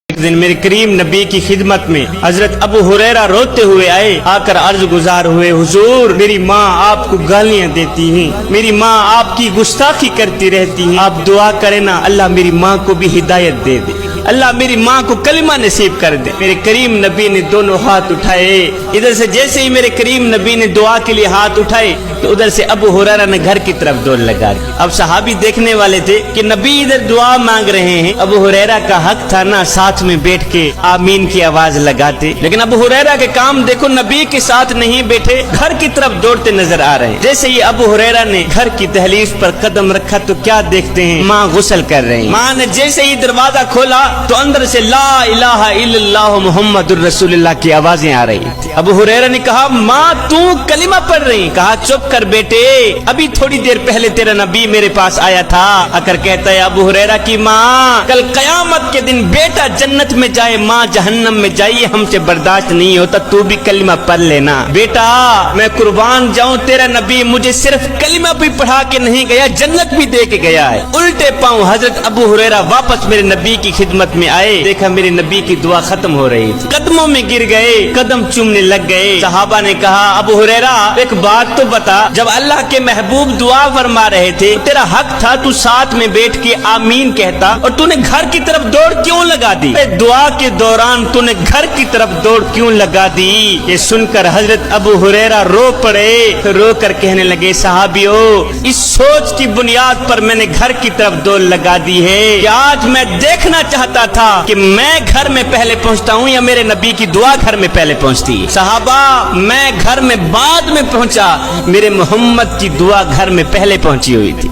ایک دن میرے کریم نبی کی خدمت میں حضرت ابو ہریرہ روتے ہوئے آئے، آ کر عرض گزار ہوئے، حضور میری ماں آپ کو گالیاں دیتی ہیں، میری ماں آپ کی گستاخی کرتی رہتی ہیں، آپ دعا کریں نا اللہ میری ماں کو بھی ہدایت دے دے، اللہ میری ماں کو کلمہ نصیب کر دے۔ میرے کریم نبی نے دونوں ہاتھ اٹھائے، ادھر سے جیسے ہی میرے کریم نبی نے دعا کے لیے ہاتھ اٹھائے تو ادھر سے ابو ہریرہ نے گھر کی طرف دوڑ لگا دی۔ اب صحابی دیکھنے والے تھے کہ نبی ادھر دعا مانگ رہے ہیں، ابو ہریرہ کا حق تھا نا ساتھ میں بیٹھ کے آمین کی آواز لگاتے، لیکن ابو ہریرہ کے کام دیکھو، نبی کے ساتھ نہیں بیٹھے، گھر کی طرف دوڑتے نظر آ رہے ہیں۔ جیسے ہی ابو ہریرہ نے گھر کی دہلیز پر قدم رکھا تو کیا دیکھتے ہیں، ماں غسل کر رہے ہیں۔ ماں نے جیسے ہی دروازہ کھولا تو اندر سے لا الہ الا اللہ محمد الرسول اللہ کی آوازیں آ رہی تھی۔ ابو ہریرہ نے کہا ماں تو کلمہ پڑھ رہی؟ کہا چپ کر بیٹے، ابھی تھوڑی دیر پہلے تیرا نبی میرے پاس آیا تھا، آ کر کہتا ہے ابو ہریرہ کی ماں کل قیامت کے دن بیٹا جنت میں جائے ماں جہنم میں جائے، ہم سے برداشت نہیں ہوتا، تو بھی کلمہ پڑھ لینا۔ بیٹا میں قربان جاؤں، تیرا نبی مجھے صرف کلمہ بھی پڑھا کے نہیں گیا، جنت بھی دے کے گیا ہے۔ الٹے پاؤں حضرت ابو ہریرہ واپس میرے نبی کی خدمت میں آئے، دیکھا میرے نبی کی دعا ختم ہو رہی تھی، قدموں میں گر گئے، قدم چومنے لگ گئے۔ صحابہ نے کہا ابو ہریرہ ایک بات تو بتا، جب اللہ کے محبوب دعا فرما رہے تھے تیرا حق تھا تو ساتھ میں بیٹھ کے آمین کہتا، اور تو نے گھر کی طرف دوڑ کیوں لگا دی؟ دعا کے دوران تو نے گھر کی طرف دوڑ کیوں لگا دی؟ یہ سن کر حضرت ابو ہریرہ رو پڑے، رو کر کہنے لگے صحابیو اس سوچ کی بنیاد پر میں نے گھر کی طرف دوڑ لگا دی ہے کہ آج میں دیکھنا چاہتا تھا کہ میں گھر میں پہلے پہنچتا ہوں یا میرے نبی کی دعا گھر میں پہلے پہنچتی۔ صحابہ میں گھر میں بعد میں پہنچا، میرے محمد کی دعا گھر میں پہلے پہنچی ہوئی تھی۔